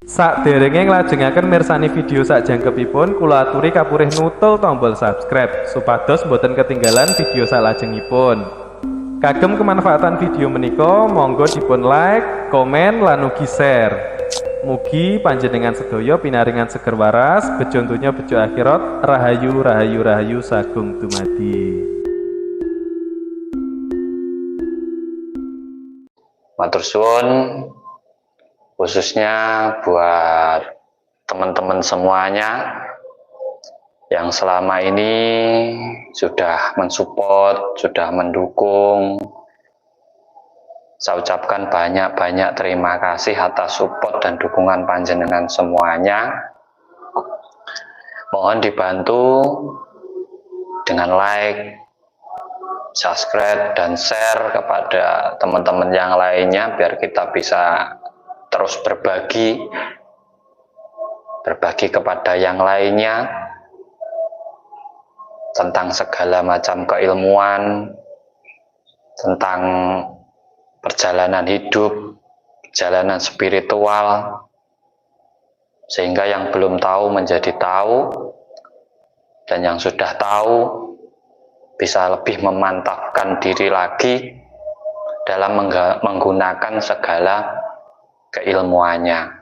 Sakderenge nglajengaken mirsani video sakjangkepipun, kula aturi kapurih nutul tombol subscribe supados boten ketinggalan video salajengipun. Kagem kemanfaatan video menika, monggo dipun like, komen, lan ugi share. Mugi panjenengan sedaya pinaringan seger waras, bejo donya bejo akhirat, rahayu rahayu rahayu sagung dumadi. Matur suwun khususnya buat teman-teman semuanya yang selama ini sudah mensupport, sudah mendukung. Saya ucapkan banyak-banyak terima kasih atas support dan dukungan panjenengan semuanya. Mohon dibantu dengan like, subscribe, dan share kepada teman-teman yang lainnya biar kita bisa terus berbagi kepada yang lainnya tentang segala macam keilmuan, tentang perjalanan hidup, perjalanan spiritual, sehingga yang belum tahu menjadi tahu, dan yang sudah tahu bisa lebih memantapkan diri lagi dalam menggunakan segala keilmuannya.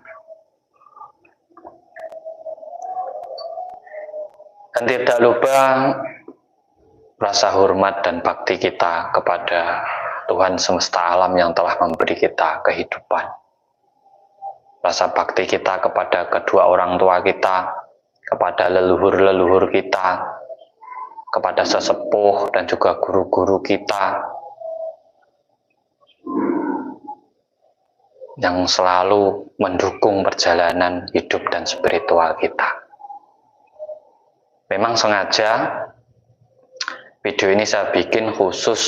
Dan tidak lupa rasa hormat dan bakti kita kepada Tuhan semesta alam yang telah memberi kita kehidupan. Rasa bakti kita kepada kedua orang tua kita, kepada leluhur-leluhur kita, kepada sesepuh dan juga guru-guru kita yang selalu mendukung perjalanan hidup dan spiritual kita. Memang sengaja video ini saya bikin khusus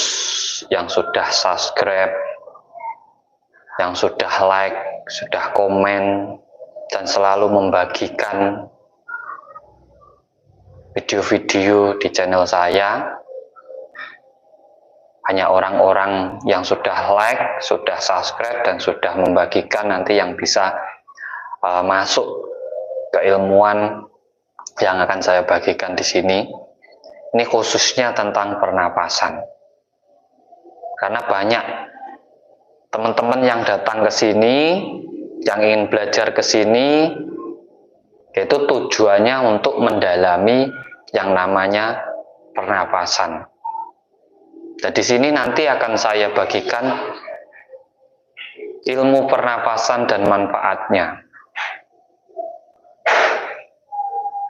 yang sudah subscribe, yang sudah like, sudah komen, dan selalu membagikan video-video di channel saya. Hanya orang-orang yang sudah like, sudah subscribe, dan sudah membagikan nanti yang bisa masuk keilmuan yang akan saya bagikan di sini. Ini khususnya tentang pernapasan. Karena banyak teman-teman yang datang ke sini, yang ingin belajar ke sini, itu tujuannya untuk mendalami yang namanya pernapasan. Dan di sini nanti akan saya bagikan ilmu pernapasan dan manfaatnya.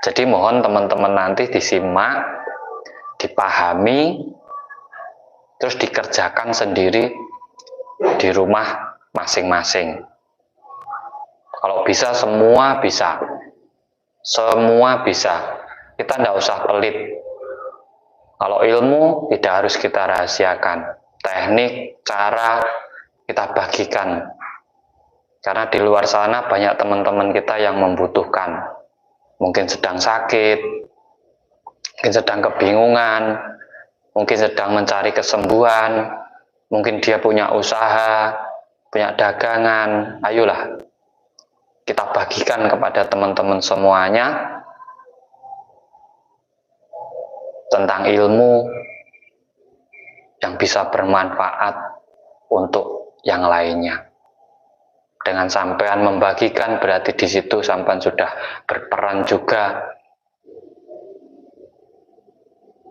Jadi mohon teman-teman nanti disimak, dipahami, terus dikerjakan sendiri di rumah masing-masing. Kalau bisa semua bisa. Semua bisa. Kita tidak usah pelit. Kalau ilmu tidak harus kita rahasiakan, teknik, cara kita bagikan. Karena di luar sana banyak teman-teman kita yang membutuhkan. Mungkin sedang sakit, mungkin sedang kebingungan, mungkin sedang mencari kesembuhan, mungkin dia punya usaha, punya dagangan. Ayolah, kita bagikan kepada teman-teman semuanya tentang ilmu yang bisa bermanfaat untuk yang lainnya. Dengan sampean membagikan, berarti di situ sampean sudah berperan juga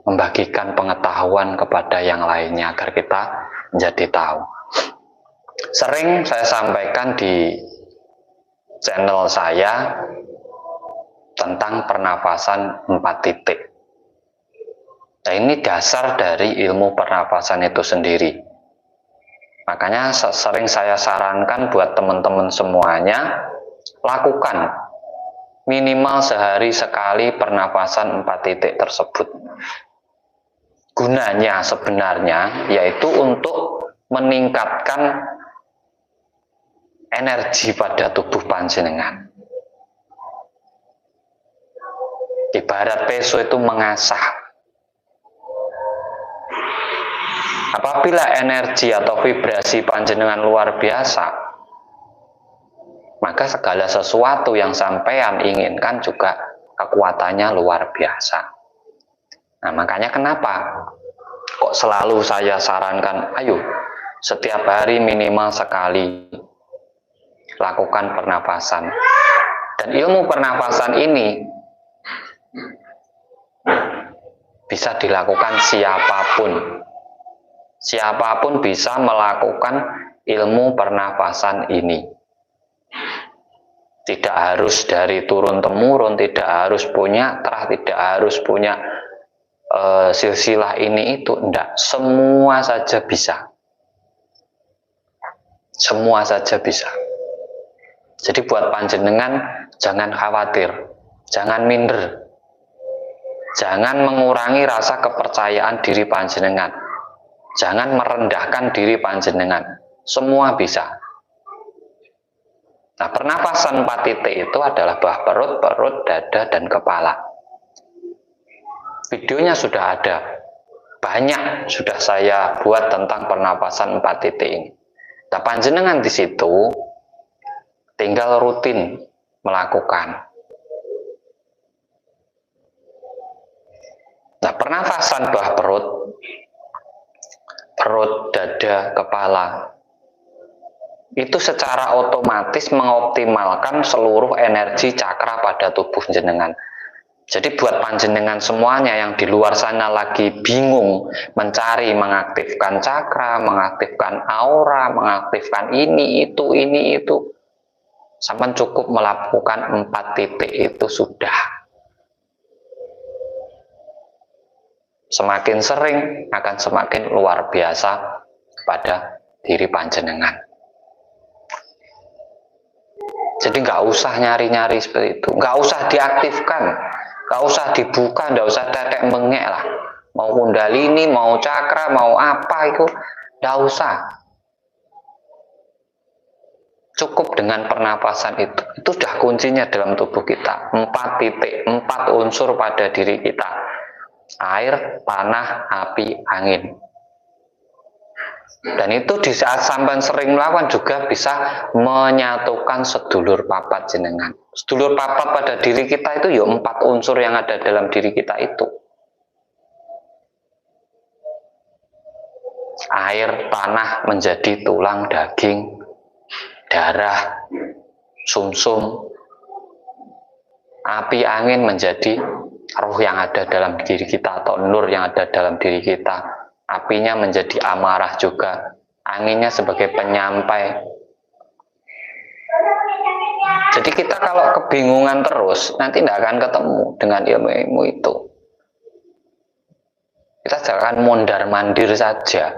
membagikan pengetahuan kepada yang lainnya agar kita menjadi tahu. Sering saya sampaikan di channel saya tentang pernapasan 4 titik. Nah, ini dasar dari ilmu pernapasan itu sendiri. Makanya sering saya sarankan buat teman-teman semuanya, lakukan minimal sehari sekali pernapasan 4 titik tersebut. Gunanya sebenarnya yaitu untuk meningkatkan energi pada tubuh panjenengan. Ibarat peso itu mengasah. Apabila energi atau vibrasi panjenengan luar biasa, maka segala sesuatu yang sampean inginkan juga kekuatannya luar biasa. Nah, makanya kenapa kok selalu saya sarankan, ayo setiap hari minimal sekali lakukan pernapasan. Dan ilmu pernapasan ini bisa dilakukan siapapun. Siapapun bisa melakukan ilmu pernapasan ini. Tidak harus dari turun-temurun, tidak harus punya terah, tidak harus punya silsilah ini itu, enggak. Semua saja bisa. Semua saja bisa. Jadi buat panjenengan jangan khawatir, jangan minder, jangan mengurangi rasa kepercayaan diri panjenengan, jangan merendahkan diri panjenengan. Semua bisa. Nah, pernapasan 4 titik itu adalah bah perut, perut, dada, dan kepala. Videonya sudah ada. Banyak sudah saya buat tentang pernapasan 4 titik ini. Nah, panjenengan di situ tinggal rutin melakukan. Nah, pernapasan bah perut, perut, dada, kepala, itu secara otomatis mengoptimalkan seluruh energi cakra pada tubuh jenengan. Jadi buat panjenengan semuanya yang di luar sana lagi bingung mencari mengaktifkan cakra, mengaktifkan aura, mengaktifkan ini itu, sampai cukup melakukan 4 titik itu sudah. Semakin sering akan semakin luar biasa pada diri panjenengan. Jadi nggak usah nyari-nyari seperti itu, nggak usah diaktifkan, nggak usah dibuka, nggak usah tetek bengek lah. Mau kundalini, mau cakra, mau apa itu, nggak usah. Cukup dengan pernapasan itu sudah kuncinya dalam tubuh kita. 4 titik, 4 unsur pada diri kita. Air, tanah, api, angin. Dan itu di saat sampai sering melakukan juga bisa menyatukan sedulur papat jenengan. Sedulur papat pada diri kita itu ya 4 unsur yang ada dalam diri kita itu. Air, tanah menjadi tulang, daging, darah, sumsum. Api, angin menjadi roh yang ada dalam diri kita atau nur yang ada dalam diri kita. Apinya menjadi amarah juga, anginnya sebagai penyampai. Jadi kita kalau kebingungan terus, nanti tidak akan ketemu dengan ilmu-ilmu itu. Kita jangan mondar-mandir saja,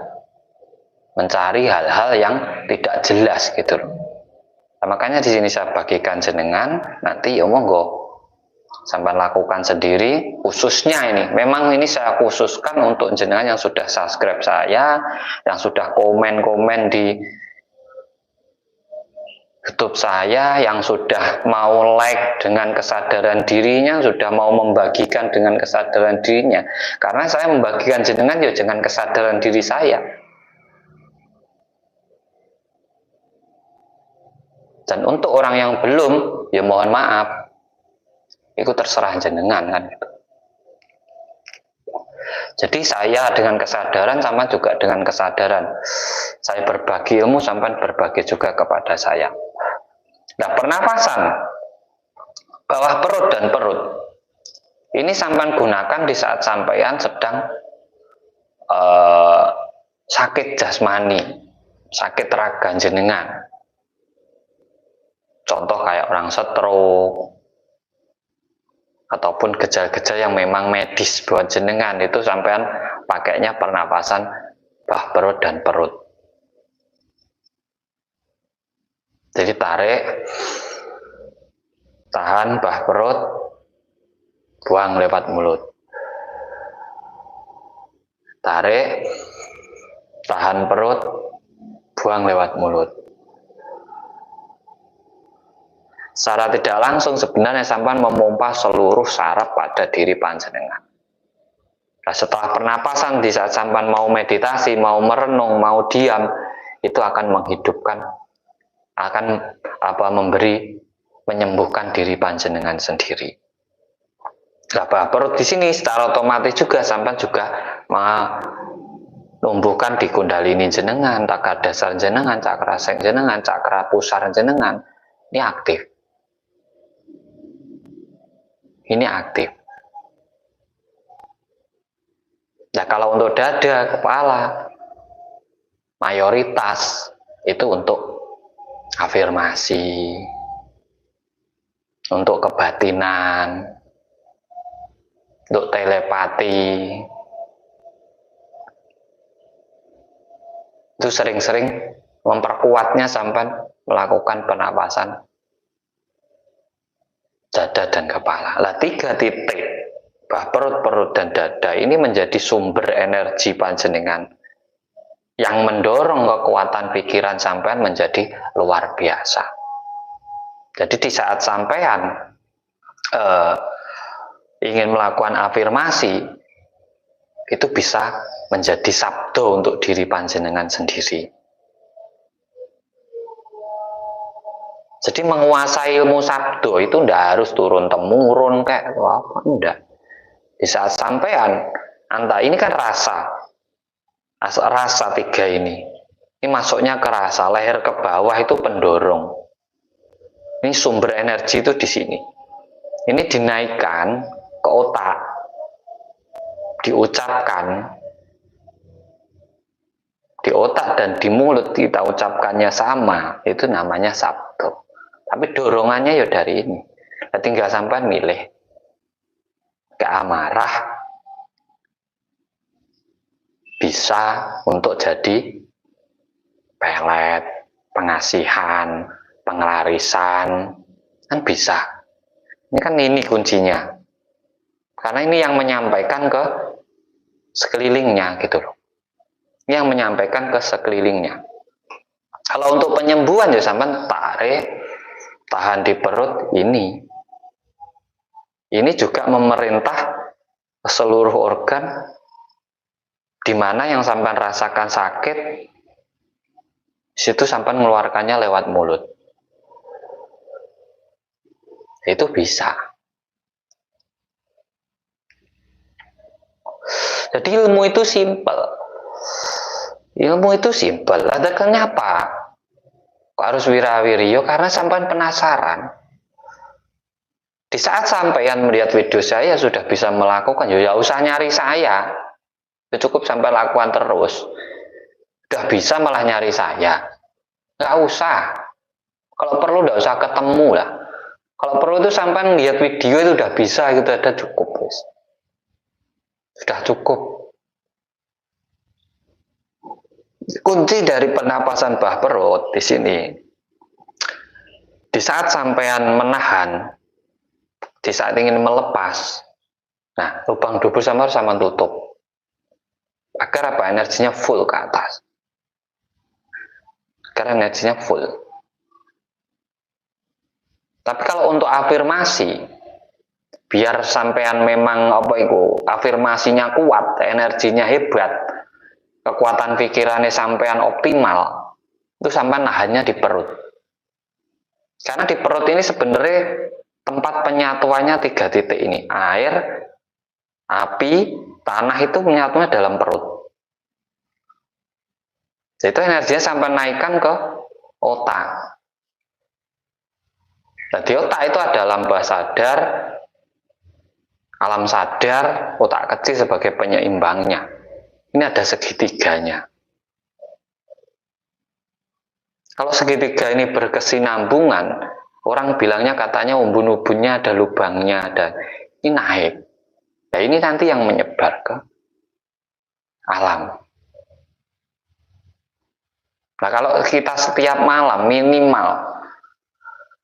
mencari hal-hal yang tidak jelas gitu loh. Nah, makanya di sini saya bagikan jenengan, nanti ya monggo sampai lakukan sendiri, khususnya ini. Memang ini saya khususkan untuk jenengan yang sudah subscribe saya, yang sudah komen-komen di YouTube saya, yang sudah mau like dengan kesadaran dirinya, sudah mau membagikan dengan kesadaran dirinya. Karena saya membagikan jenengan ya dengan kesadaran diri saya. Dan untuk orang yang belum, ya mohon maaf, itu terserah jenengan kan gitu. Jadi saya dengan kesadaran sama juga dengan kesadaran. Saya berbagi ilmu sampai berbagi juga kepada saya. Nah, pernapasan bawah perut dan perut ini sampai gunakan di saat sampean sedang sakit jasmani, sakit raga jenengan. Contoh kayak orang stroke, ataupun gejala-gejala yang memang medis buat jenengan, itu sampean pakainya pernapasan bah perut dan perut. Jadi tarik, tahan bah perut, buang lewat mulut. Tarik, tahan perut, buang lewat mulut. Secara tidak langsung sebenarnya sampean memompa seluruh saraf pada diri panjenengan. Nah, setelah pernapasan di saat sampean mau meditasi, mau merenung, mau diam, itu akan menghidupkan, akan menyembuhkan diri panjenengan sendiri. Bah perut di sini secara otomatis juga sampai juga menumbuhkan di kundalini jenengan, cakra dasar jenengan, cakra seng jenengan, cakra pusar jenengan. Ini aktif. Ini aktif. Nah, kalau untuk dada, kepala, mayoritas itu untuk afirmasi, untuk kebatinan, untuk telepati. Itu sering-sering memperkuatnya sampai melakukan pernapasan dada dan kepala. Lah 3 titik, bah perut, perut dan dada ini menjadi sumber energi panjenengan yang mendorong kekuatan pikiran sampean menjadi luar biasa. Jadi di saat sampean ingin melakukan afirmasi, itu bisa menjadi sabdo untuk diri panjenengan sendiri. Jadi menguasai ilmu sabdo itu ndak harus turun temurun kayak apa, enggak. Di saat sampean ini kan rasa 3 ini masuknya ke rasa, leher ke bawah itu pendorong. Ini sumber energi itu di sini. Ini dinaikkan ke otak, diucapkan di otak dan di mulut, kita ucapkannya sama, itu namanya sabdo. Tapi dorongannya ya dari ini. Nah, tinggal sampai milih ke amarah, bisa untuk jadi pelet, pengasihan, pengelarisan, kan bisa. Ini kan ini kuncinya. Karena ini yang menyampaikan ke sekelilingnya gitu loh. Ini yang menyampaikan ke sekelilingnya. Kalau untuk penyembuhan ya sampai tahan di perut ini. Ini juga memerintah seluruh organ di mana yang sampai rasakan sakit, situ sampai mengeluarkannya lewat mulut. Itu bisa. Jadi ilmu itu simpel. Ilmu itu simpel. Ada kenapa? Kok harus wirawiriyo? Karena sampean penasaran. Di saat sampean melihat video saya sudah bisa melakukan, ya usah nyari saya. Ya cukup sampai lakukan terus. Udah bisa malah nyari saya. Nggak usah. Kalau perlu nggak usah ketemu lah. Kalau perlu itu sampai lihat video itu udah bisa gitu, ada cukup guys. Sudah cukup. Kunci dari pernapasan bah perut di sini. Di saat sampean menahan, di saat ingin melepas, nah lubang dubur sama tutup. Agar apa? Energinya full ke atas. Agar energinya full. Tapi kalau untuk afirmasi, biar sampean memang afirmasinya kuat, energinya hebat, kekuatan pikirannya sampean optimal, itu sampean nahannya di perut. Karena di perut ini sebenarnya tempat penyatuannya 3 titik ini. Air, api, tanah itu menyatunya dalam perut. Itu energinya sampai naikkan ke otak. Jadi otak itu ada alam bawah sadar, alam sadar, otak kecil sebagai penyeimbangnya. Ini ada segitiganya. Kalau segitiga ini berkesinambungan, orang bilangnya katanya umbun-umbunnya ada lubangnya, ini naik. Nah ini nanti yang menyebar ke alam. Nah kalau kita setiap malam minimal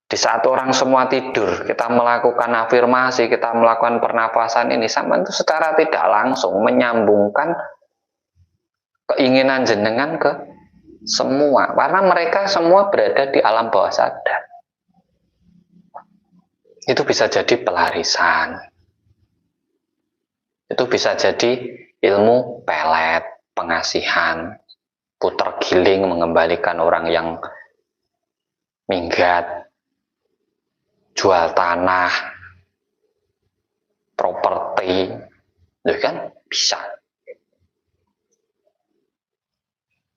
di saat orang semua tidur, kita melakukan afirmasi, kita melakukan pernapasan ini, sampai itu secara tidak langsung menyambungkan keinginan jenengan ke semua, karena mereka semua berada di alam bawah sadar. Itu bisa jadi pelarisan, itu bisa jadi ilmu pelet, pengasihan, puter giling, mengembalikan orang yang minggat, jual tanah, properti, ya kan bisa.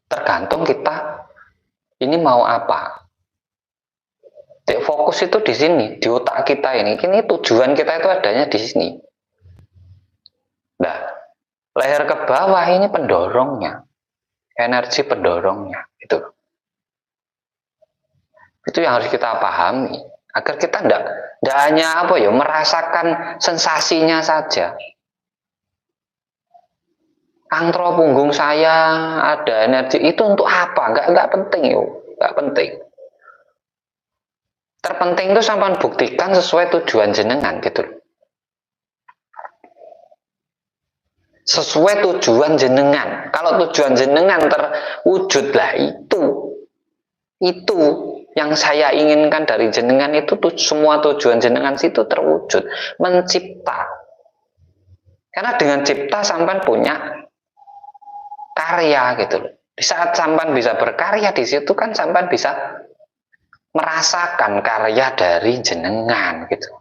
Tergantung kita ini mau apa. Fokus itu di sini, di otak kita ini. Ini tujuan kita itu adanya di sini. Nah, leher ke bawah ini pendorongnya, energi pendorongnya, itu yang harus kita pahami agar kita tidak hanya merasakan sensasinya saja. Antro punggung saya ada energi, itu untuk apa? Enggak penting enggak penting. Terpenting itu sampai buktikan sesuai tujuan jenengan gitu. Sesuai tujuan jenengan. Kalau tujuan jenengan terwujud lah, itu yang saya inginkan dari jenengan, itu semua tujuan jenengan situ terwujud, mencipta. Karena dengan cipta sampan punya karya gitu loh. Di saat sampan bisa berkarya di situ kan sampan bisa merasakan karya dari jenengan gitu.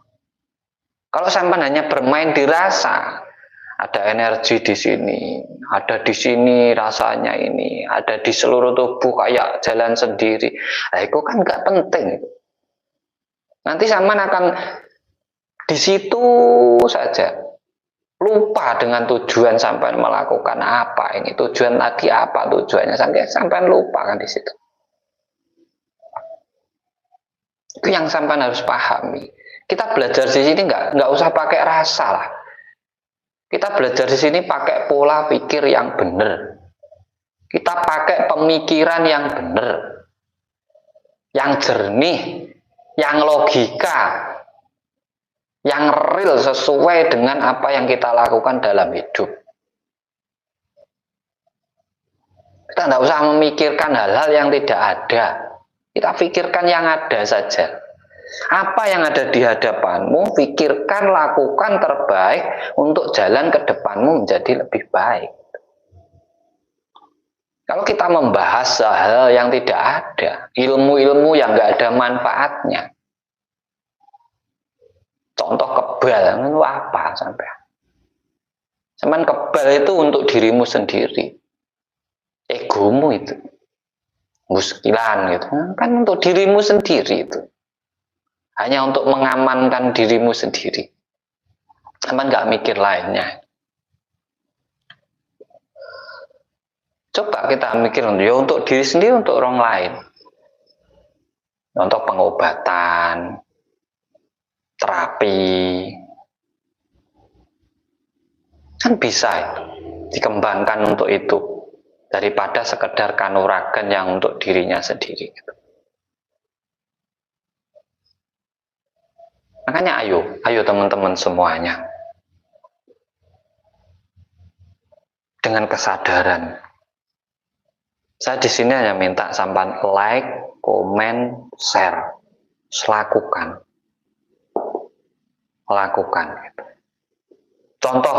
Kalau sampan hanya bermain di rasa, ada energi di sini, ada di sini rasanya ini, ada di seluruh tubuh kayak jalan sendiri. Nah, itu kan nggak penting. Nanti sampan akan di situ saja. Lupa dengan tujuan sampai melakukan apa ini, tujuan tadi apa tujuannya, sampai lupa kan di situ. Itu yang sampai harus pahami. Kita belajar di sini nggak usah pakai rasa lah. Kita belajar di sini pakai pola pikir yang benar. Kita pakai pemikiran yang benar, yang jernih, yang logika, yang real sesuai dengan apa yang kita lakukan dalam hidup. Kita tidak usah memikirkan hal-hal yang tidak ada. Kita pikirkan yang ada saja. Apa yang ada di hadapanmu, pikirkan, lakukan terbaik untuk jalan ke depanmu menjadi lebih baik. Kalau kita membahas hal yang tidak ada, ilmu-ilmu yang nggak ada manfaatnya, contoh kebal itu apa sampai? Cuman kebal itu untuk dirimu sendiri, egomu itu, muskilan gitu, kan untuk dirimu sendiri itu, hanya untuk mengamankan dirimu sendiri, cuman nggak mikir lainnya. Coba kita mikir untuk diri sendiri, untuk orang lain, untuk pengobatan, terapi, kan bisa dikembangkan untuk itu daripada sekedar kanuragan yang untuk dirinya sendiri. Makanya ayo teman-teman semuanya, dengan kesadaran. Saya di sini hanya minta sampan like, komen, share, lakukan. Gitu. Contoh,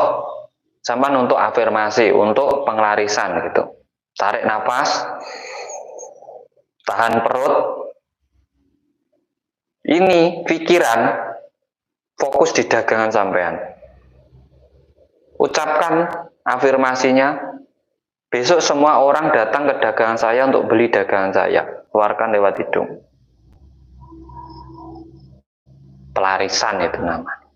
sampan untuk afirmasi, untuk penglarisan gitu. Tarik nafas, tahan perut. Ini pikiran fokus di dagangan sampean. Ucapkan afirmasinya. Besok semua orang datang ke dagangan saya untuk beli dagangan saya. Keluarkan lewat hidung. Pelarisan itu namanya.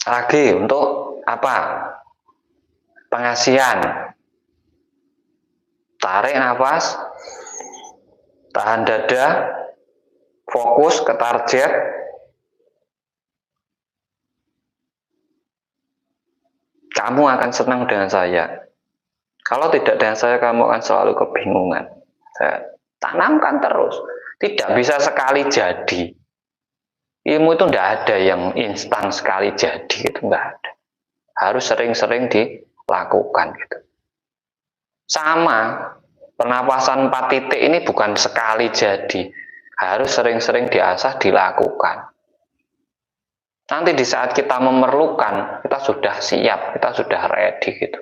Lagi untuk apa? Pengasihan. Tarik nafas, tahan dada, fokus ke target. Kamu akan senang dengan saya. Kalau tidak dengan saya, kamu akan selalu kebingungan. Saya tanamkan terus. Tidak bisa sekali jadi. Ilmu itu tidak ada yang instan sekali jadi. Itu enggak ada. Harus sering-sering dilakukan. Gitu. Sama, pernapasan 4 titik ini bukan sekali jadi. Harus sering-sering diasah, dilakukan. Nanti di saat kita memerlukan, kita sudah siap, kita sudah ready gitu.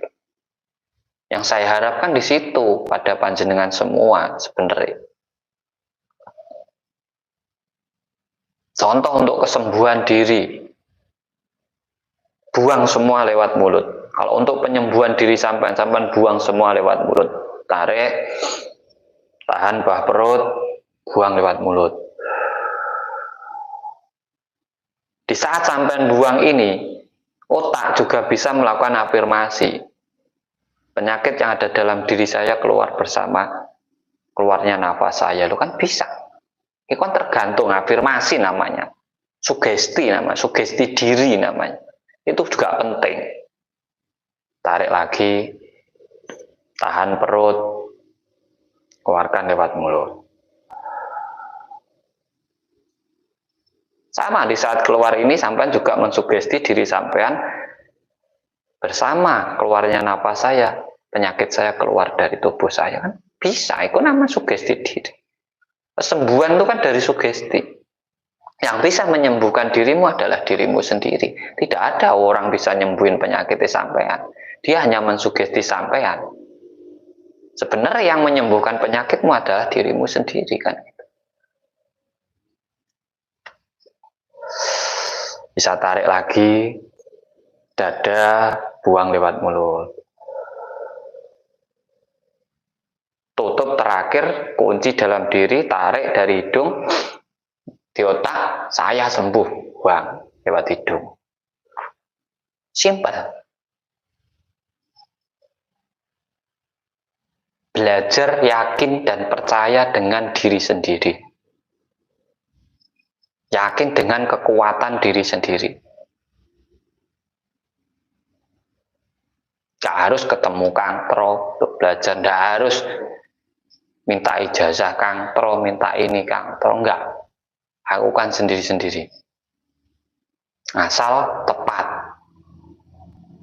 Yang saya harapkan di situ pada panjenengan semua sebenarnya. Contoh untuk kesembuhan diri, buang semua lewat mulut. Kalau untuk penyembuhan diri sampean buang semua lewat mulut. Tarik, tahan bah perut, buang lewat mulut. Di saat sampean buang ini, otak juga bisa melakukan afirmasi. Penyakit yang ada dalam diri saya keluar bersama keluarnya nafas saya. Lo kan bisa. Itu kan tergantung, afirmasi namanya. Sugesti namanya, sugesti diri namanya. Itu juga penting. Tarik lagi, tahan perut, keluarkan lewat mulut. Sama, di saat keluar ini sampean juga mensugesti diri sampean bersama keluarnya napas saya, penyakit saya keluar dari tubuh saya. Kan bisa, itu nama sugesti diri. Kesembuhan itu kan dari sugesti. Yang bisa menyembuhkan dirimu adalah dirimu sendiri. Tidak ada orang bisa nyembuhin penyakit sampean. Dia hanya mensugesti sampean. Sebenarnya yang menyembuhkan penyakitmu adalah dirimu sendiri kan. Bisa tarik lagi, dada, buang lewat mulut. Tutup terakhir, kunci dalam diri, tarik dari hidung, di otak, saya sembuh, buang lewat hidung. Simple. Belajar yakin dan percaya dengan diri sendiri. Yakin dengan kekuatan diri sendiri. Gak harus ketemu kangtro untuk belajar, gak harus minta ijazah kangtro, minta ini kangtro, enggak. Lakukan sendiri-sendiri. Asal tepat.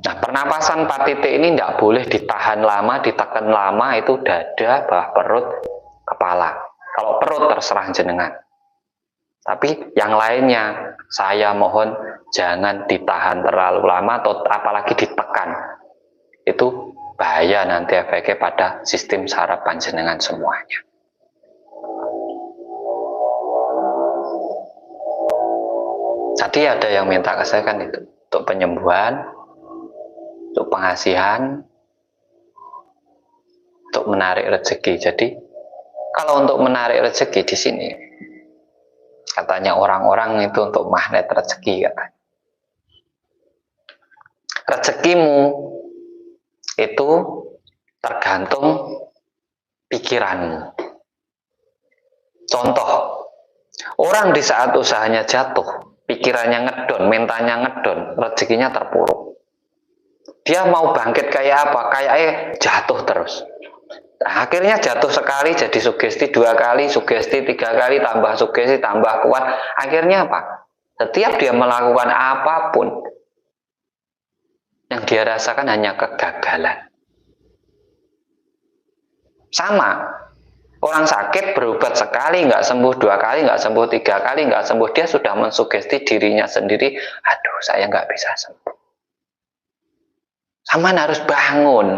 Nah, pernapasan 4 titik ini tidak boleh ditahan lama, ditekan lama, itu dada, bawah perut, kepala. Kalau perut terserah jenengan. Tapi yang lainnya, saya mohon jangan ditahan terlalu lama atau apalagi ditekan. Itu bahaya nanti efeknya pada sistem saraf panjenengan semuanya. Tadi ada yang minta ke saya kan itu, untuk penyembuhan, untuk pengasihan, untuk menarik rezeki. Jadi kalau untuk menarik rezeki di sini, katanya orang-orang itu untuk magnet rezeki katanya. Rezekimu itu tergantung pikiranmu. Contoh, orang di saat usahanya jatuh, pikirannya ngedon, mentalnya ngedon, rezekinya terpuruk. Dia mau bangkit kayak apa? Kayaknya jatuh terus. Nah, akhirnya jatuh sekali jadi sugesti, 2 kali sugesti, 3 kali tambah sugesti, tambah kuat. Akhirnya apa? Setiap dia melakukan apapun, yang dia rasakan hanya kegagalan. Sama, orang sakit berobat sekali nggak sembuh, 2 kali nggak sembuh, 3 kali nggak sembuh, dia sudah mensugesti dirinya sendiri, aduh saya nggak bisa sembuh. Sampean harus bangun.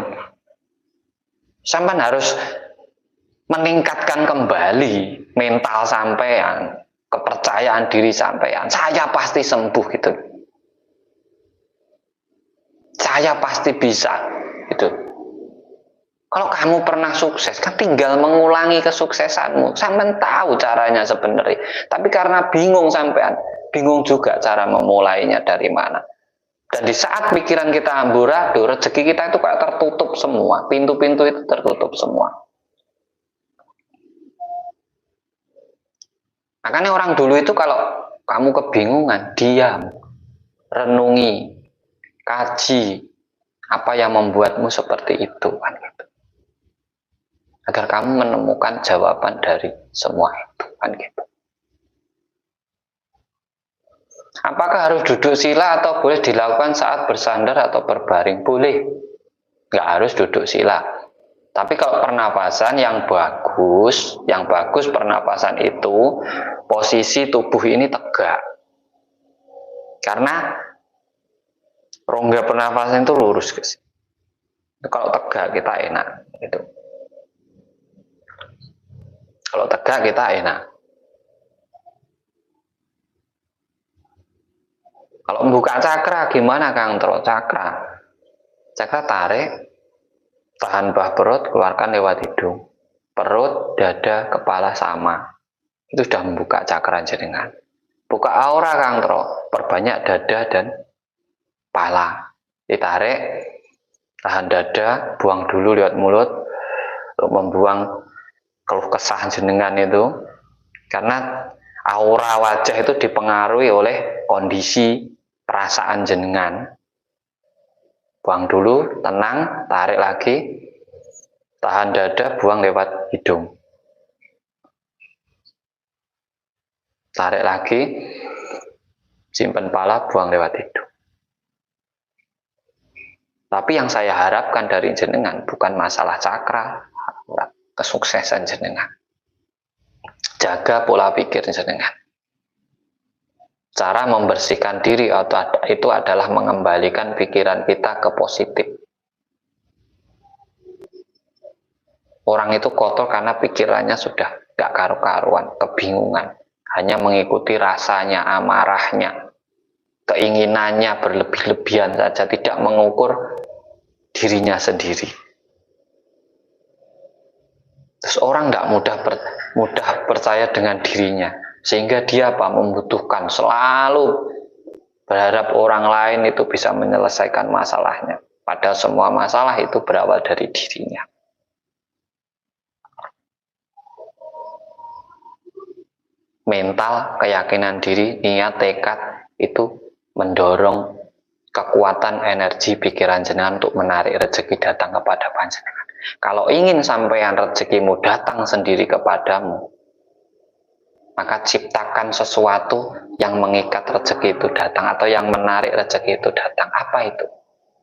Sampean harus meningkatkan kembali mental sampean, kepercayaan diri sampean. Saya pasti sembuh gitu. Saya pasti bisa gitu. Kalau kamu pernah sukses, kan tinggal mengulangi kesuksesanmu. Sampean tahu caranya sebenarnya. Tapi karena bingung sampean, bingung juga cara memulainya dari mana. Dan di saat pikiran kita amburadul, rezeki kita itu kayak tertutup semua. Pintu-pintu itu tertutup semua. Makanya orang dulu itu kalau kamu kebingungan, diam, renungi, kaji, apa yang membuatmu seperti itu, kan gitu. Agar kamu menemukan jawaban dari semua itu, kan gitu. Apakah harus duduk sila atau boleh dilakukan saat bersandar atau berbaring? Boleh. Nggak harus duduk sila. Tapi kalau pernapasan yang bagus pernapasan itu posisi tubuh ini tegak. Karena rongga pernapasan itu lurus, guys. Kalau tegak kita enak gitu. Kalau tegak kita enak. Kalau membuka cakra gimana Kang Tro? Cakra tarik, tahan bah perut, keluarkan lewat hidung. Perut, dada, kepala sama. Itu sudah membuka cakra jenengan. Buka aura Kang Tro, perbanyak dada dan kepala. Ditarik, tahan dada, buang dulu lewat mulut untuk membuang keluh kesah jenengan itu. Karena aura wajah itu dipengaruhi oleh kondisi perasaan jenengan. Buang dulu, tenang, tarik lagi, tahan dada, buang lewat hidung. Tarik lagi, simpan pala, buang lewat hidung. Tapi yang saya harapkan dari jenengan bukan masalah cakra, kesuksesan jenengan. Jaga pola pikir jenengan. Cara membersihkan diri itu adalah mengembalikan pikiran kita ke positif. Orang itu kotor karena pikirannya sudah gak karu-karuan, kebingungan. Hanya mengikuti rasanya, amarahnya, keinginannya berlebih-lebihan saja, tidak mengukur dirinya sendiri. Terus orang gak mudah percaya dengan dirinya. Sehingga dia membutuhkan selalu berharap orang lain itu bisa menyelesaikan masalahnya. Padahal semua masalah itu berawal dari dirinya. Mental, keyakinan diri, niat, tekad itu mendorong kekuatan energi pikiran jenengan untuk menarik rezeki datang kepada panjenengan. Kalau ingin sampean rezekimu datang sendiri kepadamu, maka ciptakan sesuatu yang mengikat rezeki itu datang atau yang menarik rezeki itu datang. Apa itu?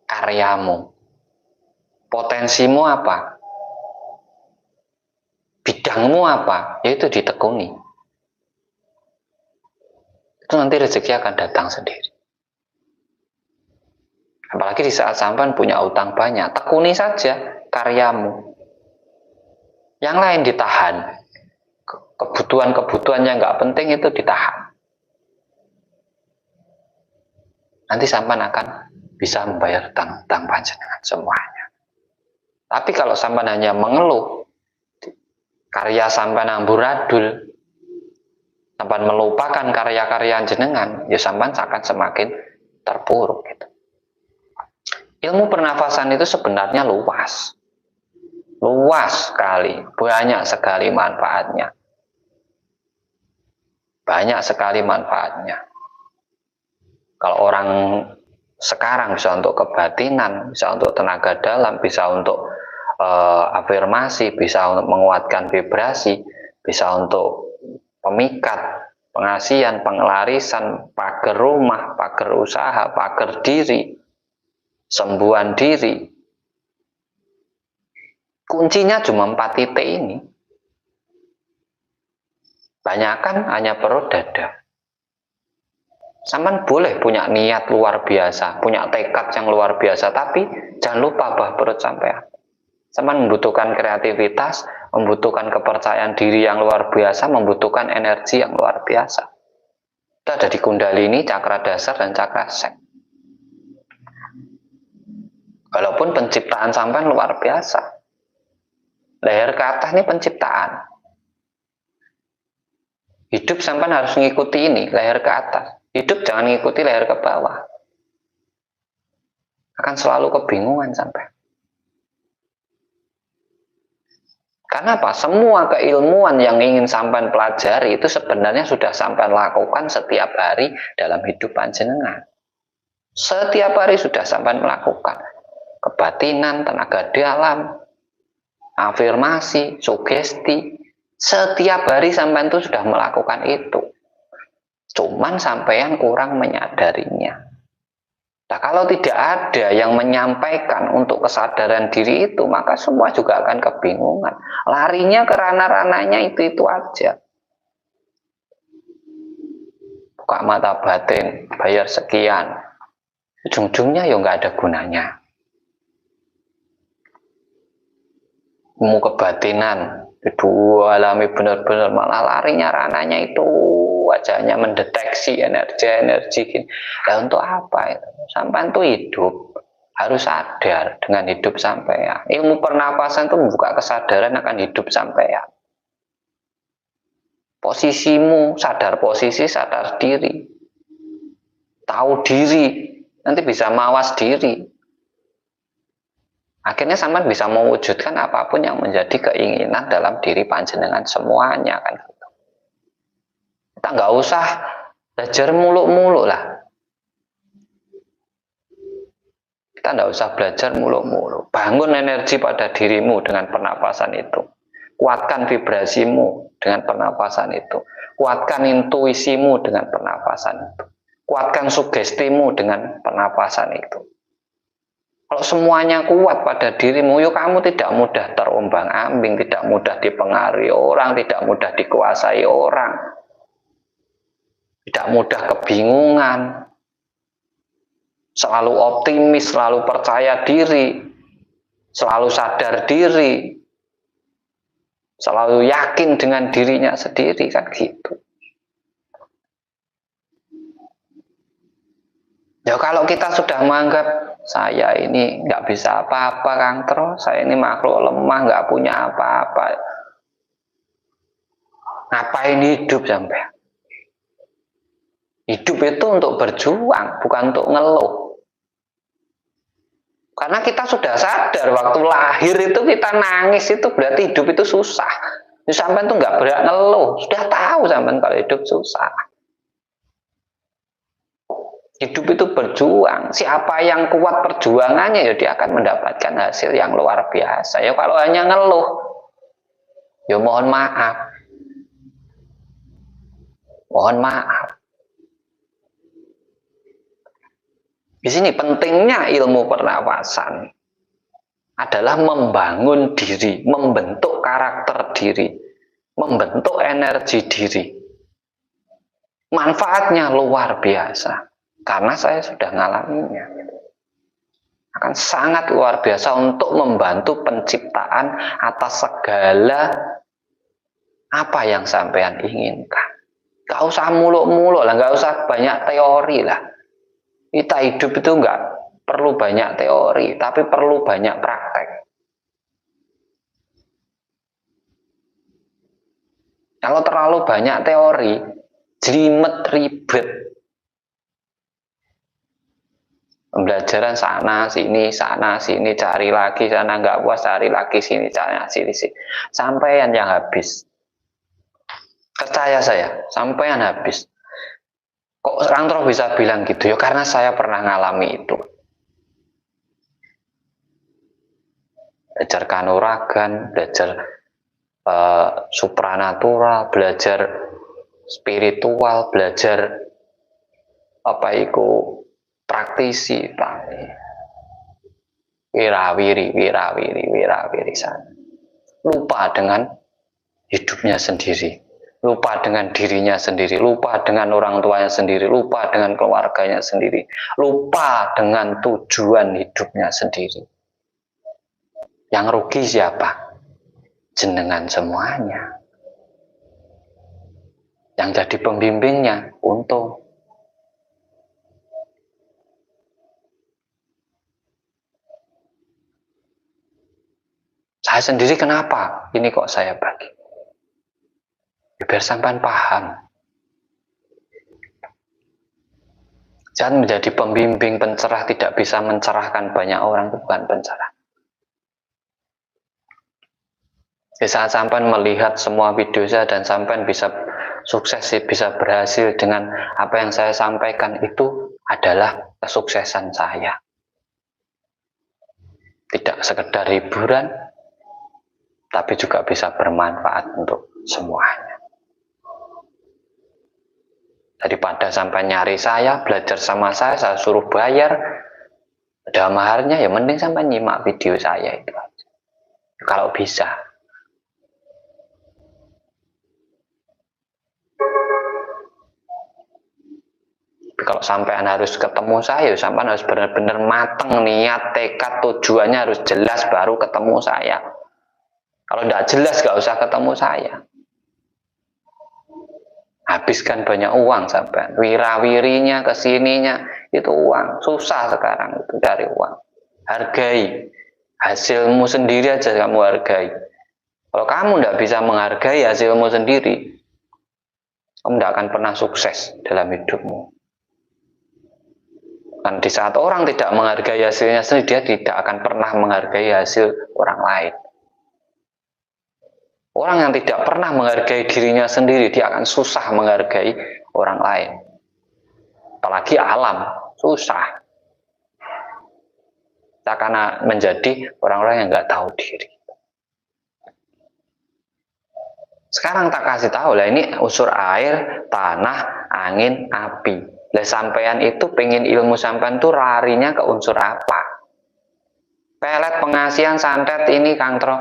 Karyamu. Potensimu apa? Bidangmu apa? Yaitu ditekuni. Itu nanti rezeki akan datang sendiri. Apalagi di saat sampean punya utang banyak, tekuni saja karyamu. Yang lain ditahan. Kebutuhan-kebutuhan yang nggak penting itu ditahan. Nanti sampean akan bisa membayar utang panjenengan semuanya. Tapi kalau sampean hanya mengeluh, karya sampean amburadul, sampean melupakan karya-karya jenengan, ya sampean akan semakin terpuruk gitu. Ilmu pernafasan itu sebenarnya luas. Luas sekali, banyak sekali manfaatnya. Banyak sekali manfaatnya. Kalau orang sekarang bisa untuk kebatinan, bisa untuk tenaga dalam, bisa untuk afirmasi, bisa untuk menguatkan vibrasi, bisa untuk pemikat, pengasihan, pengelarisan, pagar rumah, pagar usaha, pagar diri, sembuhan diri. Kuncinya cuma 4 titik ini. Banyakan hanya perut dada. Sampean boleh punya niat luar biasa, punya tekad yang luar biasa, tapi jangan lupa bah perut sampean. Sampean membutuhkan kreativitas, membutuhkan kepercayaan diri yang luar biasa, membutuhkan energi yang luar biasa. Itu ada di Kundalini, cakra dasar, dan cakra sek. Walaupun penciptaan sampean luar biasa. Leher ke atas ini penciptaan. Hidup sampean harus mengikuti ini, leher ke atas. Hidup jangan mengikuti leher ke bawah. Akan selalu kebingungan sampai. Karena apa? Semua keilmuan yang ingin sampean pelajari itu sebenarnya sudah sampean lakukan setiap hari dalam hidup panjenengan. Setiap hari sudah sampean melakukan. Kebatinan, tenaga dalam, afirmasi, sugesti. Setiap hari sampean itu sudah melakukan itu. Cuman sampean kurang menyadarinya. Nah, kalau tidak ada yang menyampaikan untuk kesadaran diri itu, maka semua juga akan kebingungan. Larinya ke ranah-ranahnya itu aja. Buka mata batin, bayar sekian. Ujung-ujungnya ya nggak ada gunanya. ilmu kebatinan, itu alami benar-benar, malah larinya ranahnya itu wajahnya mendeteksi energi gini. Nah, untuk apa itu? Sampai itu hidup harus sadar dengan hidup sampean. Ilmu pernapasan itu membuka kesadaran akan hidup sampean. Posisimu, sadar posisi, sadar diri, tahu diri, nanti bisa mawas diri. Akhirnya sampean bisa mewujudkan apapun yang menjadi keinginan dalam diri panjenengan semuanya kan. Kita nggak usah belajar muluk-muluk lah. Kita nggak usah belajar muluk-muluk. Bangun energi pada dirimu dengan pernapasan itu. Kuatkan vibrasimu dengan pernapasan itu. Kuatkan intuisimu dengan pernapasan itu. Kuatkan sugestimu dengan pernapasan itu. Kalau semuanya kuat pada dirimu, yuk kamu tidak mudah terombang-ambing, tidak mudah dipengaruhi orang, tidak mudah dikuasai orang, tidak mudah kebingungan, selalu optimis, selalu percaya diri, selalu sadar diri, selalu yakin dengan dirinya sendiri, kan gitu. Ya kalau kita sudah menganggap saya ini nggak bisa apa-apa Kang Tro, saya ini makhluk lemah, nggak punya apa-apa, ngapain hidup sampai? Hidup itu untuk berjuang, bukan untuk ngeluh. Karena kita sudah sadar waktu lahir itu kita nangis itu berarti hidup itu susah. Sampai itu nggak berhak ngeluh, sudah tahu sampai kalau hidup susah. Hidup itu berjuang. Siapa yang kuat perjuangannya, ya dia akan mendapatkan hasil yang luar biasa. Ya kalau hanya ngeluh, ya mohon maaf. Mohon maaf. Di sini pentingnya ilmu pernapasan adalah membangun diri, membentuk karakter diri, membentuk energi diri. Manfaatnya luar biasa. Karena saya sudah ngalaminya. Akan sangat luar biasa untuk membantu penciptaan atas segala apa yang sampean inginkan. Gak usah muluk-muluk lah, gak usah banyak teori lah. Kita hidup itu gak perlu banyak teori, tapi perlu banyak praktek. Kalau terlalu banyak teori, jelimet, ribet. Pembelajaran sana sini cari lagi, sana nggak puas cari lagi, sini cari sini. Sampean yang habis. Percaya saya, sampean habis. Kok Kang Tro bisa bilang gitu? Ya karena saya pernah ngalami itu. Belajar kanuragan, belajar supranatural, belajar spiritual, belajar apa itu praktisi, wirawiri sana. Lupa dengan hidupnya sendiri, lupa dengan dirinya sendiri, lupa dengan orang tuanya sendiri, lupa dengan keluarganya sendiri, lupa dengan tujuan hidupnya sendiri. Yang rugi siapa? Jenengan semuanya. Yang jadi pembimbingnya untung. Saya sendiri kenapa ini kok saya bagi? Ya, biar sampean paham. Jangan menjadi pembimbing, pencerah, tidak bisa mencerahkan banyak orang, itu bukan pencerah. Di saat sampean melihat semua video saya dan sampean bisa sukses, bisa berhasil dengan apa yang saya sampaikan, itu adalah kesuksesan saya. Tidak sekedar hiburan, tapi juga bisa bermanfaat untuk semuanya. Daripada sampai nyari saya, belajar sama saya suruh bayar, ada maharnya, ya mending sampai nyimak video saya itu aja. Kalau bisa. Kalau sampean harus ketemu saya, sampean harus benar-benar mateng, niat, tekad, tujuannya harus jelas baru ketemu saya. Kalau tidak jelas gak usah ketemu saya. Habiskan banyak uang sampai wirawirinya kesininya itu uang. Susah sekarang itu dari uang. Hargai hasilmu sendiri aja, kamu hargai. Kalau kamu tidak bisa menghargai hasilmu sendiri, kamu tidak akan pernah sukses dalam hidupmu. Dan di saat orang tidak menghargai hasilnya sendiri, dia tidak akan pernah menghargai hasil orang lain. Orang yang tidak pernah menghargai dirinya sendiri, dia akan susah menghargai orang lain. Apalagi alam, susah. Kita akan menjadi orang-orang yang nggak tahu diri. Sekarang tak kasih tahu lah, ini unsur air, tanah, angin, api. Lah sampean itu pengen ilmu sampean tuh larinya ke unsur apa? Pelet, pengasihan, santet ini Kang Tro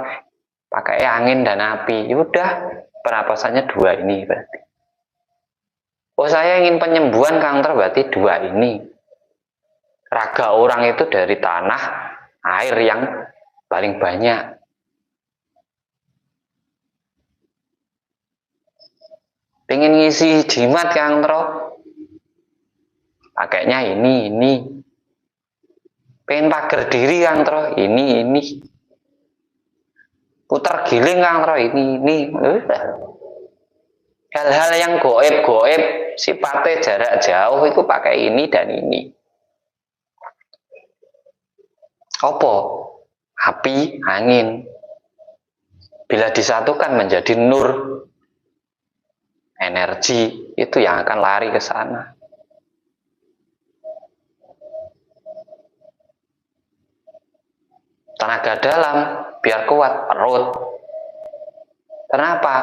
pakai angin dan api. Yaudah, pernapasannya dua ini berarti. Oh saya ingin penyembuhan Kang Tro, berarti dua ini. Raga orang itu dari tanah, air yang paling banyak. Pengen ngisi jimat Kang Tro, pakainya ini. Pengen pagar diri Kang Tro, ini. Putar giling Kang Tro, ini. Hal-hal yang goib, sifatnya jarak jauh itu pakai ini dan ini. Apa? Api, angin. Bila disatukan menjadi nur, energi, itu yang akan lari ke sana. Tenaga dalam biar kuat perut. Kenapa?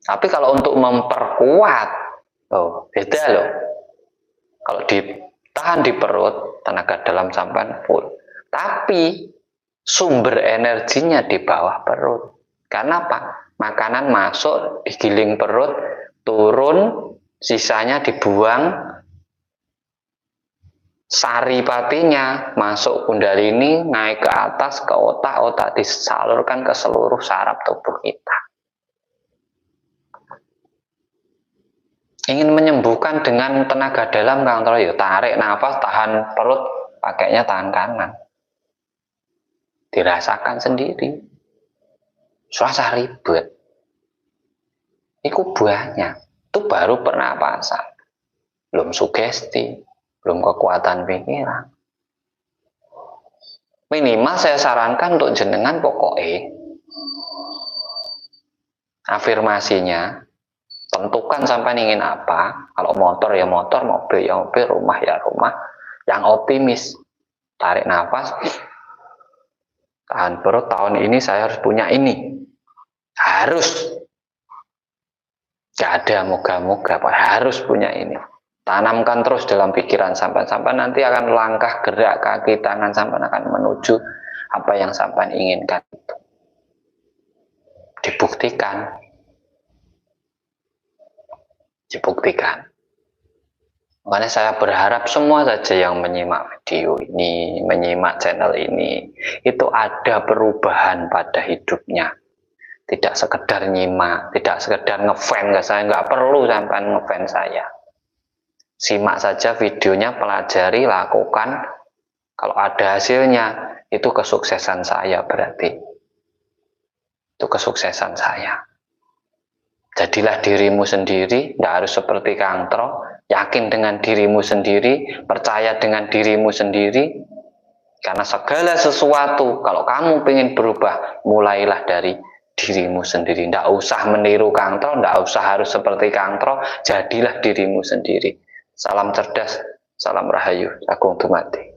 Tapi kalau untuk memperkuat, beda loh. Kalau ditahan di perut, tenaga dalam sampai full. Tapi sumber energinya di bawah perut. Karena apa? Makanan masuk, digiling perut, turun, sisanya dibuang. Saripatinya masuk kundalini, naik ke atas, ke otak, otak disalurkan ke seluruh saraf tubuh kita. Ingin menyembuhkan dengan tenaga dalam Kang Tro, tarik nafas, tahan perut, pakainya tangan kanan. Dirasakan sendiri. Susah ribet. Itu banyak. Itu baru pernapasan. Belum sugesti, belum kekuatan pikiran. Minimal saya sarankan untuk jenengan pokoknya afirmasinya, tentukan sampai ingin apa. Kalau motor ya motor, mobil ya mobil, rumah ya rumah. Yang optimis, tarik nafas, tahan perut, tahun ini saya harus punya ini. Harus. Gak ada moga-moga, harus punya ini. Tanamkan terus dalam pikiran sampai nanti akan langkah, gerak kaki, tangan sampai akan menuju apa yang sampai inginkan. Dibuktikan. Makanya saya berharap semua saja yang menyimak video ini, menyimak channel ini, itu ada perubahan pada hidupnya. Tidak sekedar nyimak, tidak sekedar ngefan ke saya, nggak perlu sampai ngefan saya. Simak saja videonya, pelajari, lakukan. Kalau ada hasilnya, itu kesuksesan saya berarti. Itu kesuksesan saya. Jadilah dirimu sendiri, tidak harus seperti Kang Tro. Yakin dengan dirimu sendiri, percaya dengan dirimu sendiri. Karena segala sesuatu, kalau kamu ingin berubah, mulailah dari dirimu sendiri. Tidak usah meniru Kang Tro, tidak usah harus seperti Kang Tro, jadilah dirimu sendiri. Salam cerdas, salam rahayu, Agung Dumadi.